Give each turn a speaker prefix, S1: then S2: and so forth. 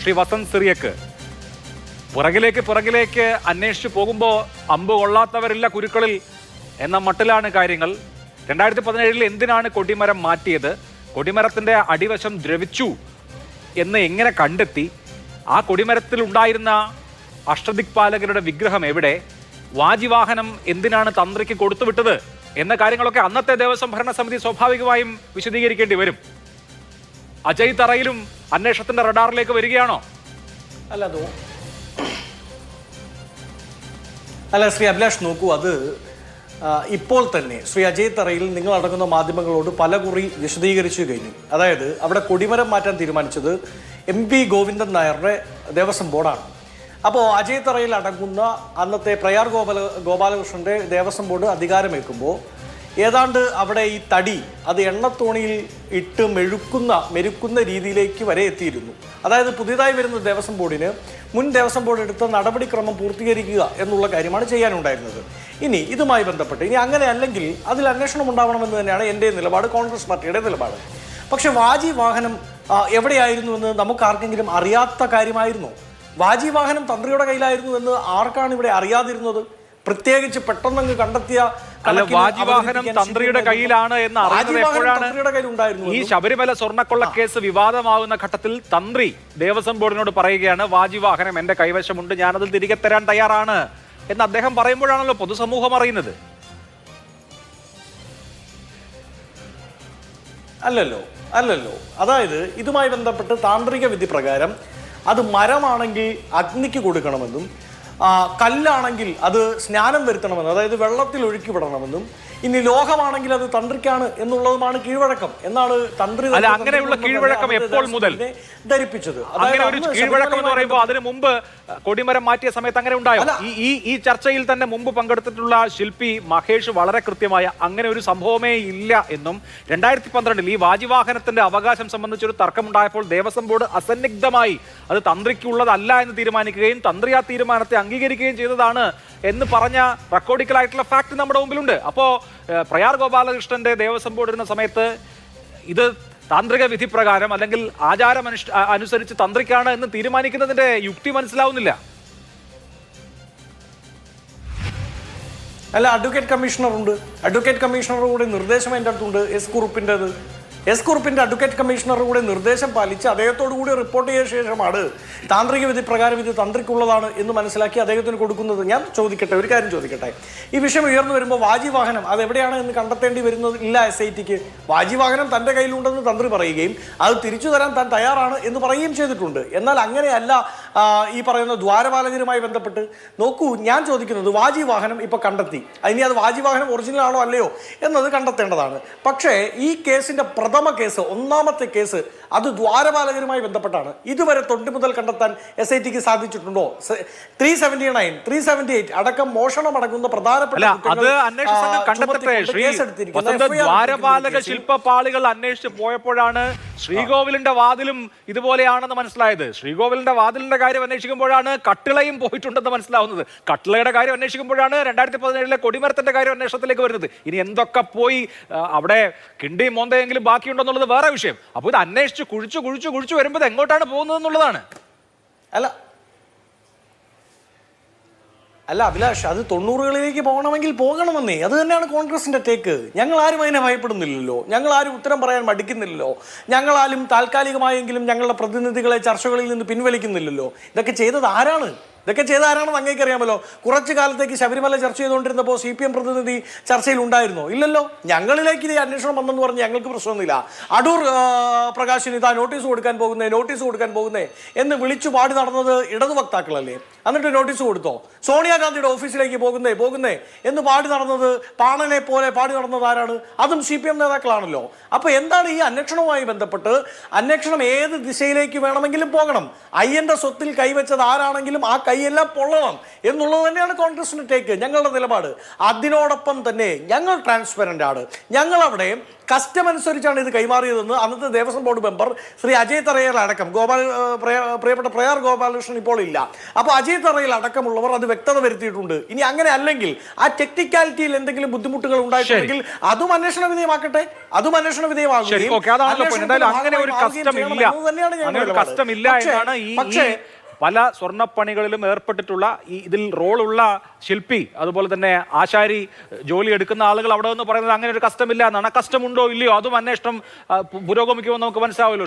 S1: ശ്രീ വസന്ത് സിറിയക്ക്. പുറകിലേക്ക് അന്വേഷിച്ചു പോകുമ്പോൾ അമ്പ് കൊള്ളാത്തവരില്ല കുരുക്കളിൽ എന്ന മട്ടിലാണ് കാര്യങ്ങൾ. 2017 എന്തിനാണ് കൊടിമരം മാറ്റിയത്? കൊടിമരത്തിന്റെ അടിവശം ദ്രവിച്ചു എന്ന് എങ്ങനെ കണ്ടെത്തി? ആ കൊടിമരത്തിൽ ഉണ്ടായിരുന്ന അഷ്ടദിക്പാലകരുടെ വിഗ്രഹം എവിടെ? വാജിവാഹനം എന്തിനാണ് തന്ത്രിക്ക് കൊടുത്തുവിട്ടത് എന്ന കാര്യങ്ങളൊക്കെ അന്നത്തെ ദേവസ്വം ഭരണസമിതി സ്വാഭാവികമായും വിശദീകരിക്കേണ്ടി വരും. അജയ് തറയിലും അന്വേഷണത്തിന്റെ റഡാറിലേക്ക് വരികയാണോ?
S2: അല്ല ശ്രീ അഭിലാഷ്, നോക്കൂ, അത് ഇപ്പോൾ തന്നെ ശ്രീ അജയ് തറയിൽ നിങ്ങൾ അടങ്ങുന്ന മാധ്യമങ്ങളോട് പലകുറി വിശദീകരിച്ചു കഴിഞ്ഞു. അതായത് അവിടെ കൊടിമരം മാറ്റാൻ തീരുമാനിച്ചത് MP ഗോവിന്ദൻ നായരുടെ ദേവസ്വം ബോർഡാണ്. അപ്പോൾ അജയ് തറയിൽ അടങ്ങുന്ന അന്നത്തെ പ്രയാർ ഗോപാലകൃഷ്ണന്റെ ദേവസ്വം ബോർഡ് അധികാരമേൽക്കുമ്പോൾ ഏതാണ്ട് അവിടെ ഈ തടി അത് എണ്ണത്തോണിയിൽ ഇട്ട് മെരുക്കുന്ന രീതിയിലേക്ക് വരെ എത്തിയിരുന്നു. അതായത് പുതിയതായി വരുന്ന ദേവസ്വം ബോർഡിന് മുൻ ദേവസ്വം ബോർഡ് എടുത്ത നടപടിക്രമം പൂർത്തീകരിക്കുക എന്നുള്ള കാര്യമാണ് ചെയ്യാനുണ്ടായിരുന്നത്. ഇനി ഇതുമായി ബന്ധപ്പെട്ട് ഇനി അങ്ങനെ അല്ലെങ്കിൽ അതിൽ അന്വേഷണം ഉണ്ടാവണമെന്ന് തന്നെയാണ് എൻ്റെ നിലപാട്, കോൺഗ്രസ് പാർട്ടിയുടെ നിലപാട്. പക്ഷെ വാജി വാഹനം എവിടെയായിരുന്നു എന്ന് നമുക്ക് ആർക്കെങ്കിലും അറിയാത്ത കാര്യമായിരുന്നോ? വാജി വാഹനം തന്ത്രിയുടെ കയ്യിലായിരുന്നു എന്ന് ആർക്കാണ് ഇവിടെ അറിയാതിരുന്നത്? പ്രത്യേകിച്ച് പെട്ടെന്ന് കണ്ടെത്തിയ
S1: വാജിവാഹനം തന്ത്രിയുടെ കയ്യിലാണ് എന്ന് അറിയുന്നത് എപ്പോഴാണ്? ഈ ശബരിമല സ്വർണ്ണക്കൊള്ള കേസ് വിവാദമാകുന്ന ഘട്ടത്തിൽ തന്ത്രി ദേവസ്വം ബോർഡിനോട് പറയുകയാണ്, വാജിവാഹനം എന്റെ കൈവശമുണ്ട്, ഞാനതിൽ തിരികെ തരാൻ തയ്യാറാണ് എന്ന് അദ്ദേഹം പറയുമ്പോഴാണല്ലോ പൊതുസമൂഹം അറിയുന്നത്.
S2: അല്ലല്ലോ. അതായത് ഇതുമായി ബന്ധപ്പെട്ട് താന്ത്രിക വിധി പ്രകാരം അത് മരമാണെങ്കിൽ അഗ്നിക്ക് കൊടുക്കണമെന്നും കല്ലാണെങ്കിൽ അത് സ്നാനം വരുത്തണമെന്നും, അതായത് വെള്ളത്തിൽ ഒഴുക്കി വിടണമെന്നും, ഇനി ലോഹമാണെങ്കിൽ അത് തന്ത്രിക്കാണ് എന്നുള്ളതുമാണ് കീഴ്വഴക്കം എന്നാണ് തന്ത്രി.
S1: അങ്ങനെയുള്ള കീഴ്വഴക്കം എപ്പോൾ മുതൽ
S2: ധരിപ്പിച്ചത്?
S1: അങ്ങനെ ഒരു കീഴ്വഴക്കം എന്ന് പറയുമ്പോൾ അതിന് മുമ്പ് കൊടിമരം മാറ്റിയ സമയത്ത് അങ്ങനെ ഉണ്ടായോ? ഈ ചർച്ചയിൽ തന്നെ മുമ്പ് പങ്കെടുത്തിട്ടുള്ള ശില്പി മഹേഷ് വളരെ കൃത്യമായ അങ്ങനെ ഒരു സംഭവമേ ഇല്ല എന്നും 2012 ഈ വാജിവാഹനത്തിന്റെ അവകാശം സംബന്ധിച്ചൊരു തർക്കമുണ്ടായപ്പോൾ ദേവസ്വം ബോർഡ് അസന്നിഗ്ധമായി അത് തന്ത്രിക്കുള്ളതല്ല എന്ന് തീരുമാനിക്കുകയും തന്ത്രി ആ തീരുമാനത്തെ അംഗീകരിക്കുകയും ചെയ്തതാണ് എന്ന് പറഞ്ഞ റെക്കോർഡിക്കലായിട്ടുള്ള ഫാക്ട് നമ്മുടെ മുമ്പിലുണ്ട്. അപ്പോൾ പ്രയാർ ഗോപാലകൃഷ്ണന്റെ ദേവസ്വം ബോർഡ് ഇരുന്ന സമയത്ത് ഇത് താന്ത്രിക വിധി പ്രകാരം അല്ലെങ്കിൽ ആചാരം അനുസരിച്ച് തന്ത്രിക്കാണ് എന്ന് തീരുമാനിക്കുന്നതിന്റെ യുക്തി മനസ്സിലാവുന്നില്ല.
S2: അല്ല, അഡ്വക്കേറ്റ് കമ്മീഷണറുടെ കൂടെ നിർദ്ദേശം എൻ്റെ അടുത്തുണ്ട്. എസ് കുറുപ്പിന്റെ അഡ്വക്കേറ്റ് കമ്മീഷണറുടെ കൂടെ നിർദ്ദേശം പാലിച്ച് അദ്ദേഹത്തോടു കൂടി റിപ്പോർട്ട് ചെയ്ത ശേഷമാണ് താന്ത്രിക വിധി പ്രകാരം ഇത് തന്ത്രിക്കുള്ളതാണ് എന്ന് മനസ്സിലാക്കി അദ്ദേഹത്തിന് കൊടുക്കുന്നത്. ഞാൻ ഒരു കാര്യം ചോദിക്കട്ടെ. ഈ വിഷയം ഉയർന്നു വരുമ്പോൾ വാജിവാഹനം അത് എവിടെയാണ് എന്ന് കണ്ടെത്തേണ്ടി വരുന്നത് ഇല്ല SITക്ക്. വാജിവാഹനം തൻ്റെ കയ്യിലുണ്ടെന്ന് തന്ത്രി പറയുകയും അത് തിരിച്ചു തരാൻ താൻ തയ്യാറാണ് എന്ന് പറയുകയും ചെയ്തിട്ടുണ്ട്. എന്നാൽ അങ്ങനെയല്ല ഈ പറയുന്ന ദ്വാരപാലകരുമായി ബന്ധപ്പെട്ട്. നോക്കൂ, ഞാൻ ചോദിക്കുന്നത് വാജിവാഹനം ഇപ്പൊ കണ്ടെത്തി, ഇനി അത് വാജിവാഹനം ഒറിജിനൽ ആണോ അല്ലയോ എന്നത് കണ്ടെത്തേണ്ടതാണ്. പക്ഷേ ഈ കേസിന്റെ ഒന്നാമത്തെ കേസ് അത് ദ്വാരപാലകരുമായി ബന്ധപ്പെട്ടാണ്. ഇതുവരെ തൊണ്ട് മുതൽ കണ്ടെത്താൻ SITക്ക് സാധിച്ചിട്ടുണ്ടോ? 379, 378 അടക്കം മോഷണം അടങ്ങുന്ന പ്രധാനപ്പെട്ട
S1: ദ്വാരപാലക ശില്പപാളികൾ അന്വേഷിച്ച് പോയപ്പോഴാണ് ശ്രീകോവിലിന്റെ വാതിലും ഇതുപോലെയാണെന്ന് മനസ്സിലായത്. ശ്രീകോവിലിന്റെ വാതിലിന്റെ കാര്യം അന്വേഷിക്കുമ്പോഴാണ് കട്ടിളയും പോയിട്ടുണ്ടെന്ന് മനസ്സിലാവുന്നത്. കട്ടിളയുടെ കാര്യം അന്വേഷിക്കുമ്പോഴാണ് 2017 കൊടിമരത്തിന്റെ കാര്യം അന്വേഷണത്തിലേക്ക് വരുന്നത്. ഇനി എന്തൊക്കെ പോയി അവിടെ കിണ്ടിയും മോന്തയെങ്കിലും ബാക്കിയുണ്ടെന്നുള്ളത് വേറെ വിഷയം. അപ്പോൾ ഇത് അന്വേഷിച്ച് കുഴിച്ചു വരുമ്പോൾ എങ്ങോട്ടാണ് പോകുന്നത് എന്നുള്ളതാണ്.
S2: അല്ല അഭിലാഷ്, അത് 90കളിലേക്ക് പോകണമെങ്കിൽ പോകണമെന്നേ. അത് തന്നെയാണ് കോൺഗ്രസിന്റെ ടേക്ക്. ഞങ്ങൾ ആരും അതിനെ ഭയപ്പെടുന്നില്ലല്ലോ, ഞങ്ങൾ ആരും ഉത്തരം പറയാൻ മടിക്കുന്നില്ലല്ലോ, ഞങ്ങളാരും താൽക്കാലികമായെങ്കിലും ഞങ്ങളുടെ പ്രതിനിധികളെ ചർച്ചകളിൽ നിന്ന് പിൻവലിക്കുന്നില്ലല്ലോ. ഇതൊക്കെ ചെയ്തത് ആരാണെന്ന് അങ്ങേക്ക് അറിയാമല്ലോ. കുറച്ചു കാലത്തേക്ക് ശബരിമല ചർച്ച ചെയ്തുകൊണ്ടിരുന്നപ്പോൾ CPM പ്രതിനിധി ചർച്ചയിൽ ഉണ്ടായിരുന്നോ? ഇല്ലല്ലോ. ഞങ്ങളിലേക്ക് ഇത് അന്വേഷണം വന്നെന്ന് പറഞ്ഞ് ഞങ്ങൾക്ക് പ്രശ്നമൊന്നുമില്ല. അടൂർ പ്രകാശിന് ഇതാ നോട്ടീസ് കൊടുക്കാൻ പോകുന്നേ എന്ന് വിളിച്ചു പാടി നടന്നത് ഇടതു വക്താക്കളല്ലേ? എന്നിട്ട് നോട്ടീസ് കൊടുത്തോ? സോണിയാഗാന്ധിയുടെ ഓഫീസിലേക്ക് പോകുന്നേ എന്ന് പാടി നടന്നത്, പാണനെ പോലെ പാടി നടന്നത് ആരാണ്? അതും CPM നേതാക്കളാണല്ലോ. അപ്പൊ എന്താണ് ഈ അന്വേഷണവുമായി ബന്ധപ്പെട്ട്? അന്വേഷണം ഏത് ദിശയിലേക്ക് വേണമെങ്കിലും പോകണം. അയ്യന്റെ സ്വത്തിൽ കൈവച്ചത് ആരാണെങ്കിലും ആ കൈ കൈയെല്ലാം പൊള്ളണം എന്നുള്ളത് തന്നെയാണ് കോൺഗ്രസിന്റെ ടേക്ക്, ഞങ്ങളുടെ നിലപാട്. അതിനോടൊപ്പം തന്നെ ഞങ്ങൾ ട്രാൻസ്പെറന്റ് ആണ്. ഞങ്ങൾ അവിടെ കസ്റ്റം അനുസരിച്ചാണ് ഇത് കൈമാറിയതെന്ന് അന്നത്തെ ദേവസ്വം ബോർഡ് മെമ്പർ ശ്രീ അജയ് തറയൽ അടക്കം, പ്രിയപ്പെട്ട പ്രയാർ ഗോപാലകൃഷ്ണൻ ഇപ്പോൾ ഇല്ല, അപ്പോൾ അജയ് തറയൽ അടക്കമുള്ളവർ അത് വ്യക്തത വരുത്തിയിട്ടുണ്ട്. ഇനി അങ്ങനെ അല്ലെങ്കിൽ ആ ടെക്നിക്കാലിറ്റിയിൽ എന്തെങ്കിലും ബുദ്ധിമുട്ടുകൾ ഉണ്ടായിട്ടുണ്ടെങ്കിൽ അതും അന്വേഷണ വിധേയമാക്കട്ടെ, അതും അന്വേഷണ വിധേയമാകുകയും
S1: അങ്ങനെ ഒരു കസ്റ്റമില്ല എന്നാണ് ഈ പല സ്വർണ്ണപ്പണികളിലും ഏർപ്പെട്ടിട്ടുള്ള ഇതിൽ റോളുള്ള ശില്പി, അതുപോലെ തന്നെ ആശാരി ജോലി എടുക്കുന്ന ആളുകൾ അവിടെ നിന്ന് പറയുന്നത് അങ്ങനെ ഒരു കസ്റ്റമില്ല എന്നാണ്. കസ്റ്റമുണ്ടോ ഇല്ലയോ അതും അന്വേഷണം പുരോഗമിക്കുമെന്ന് നമുക്ക് മനസ്സിലാവുമല്ലോ.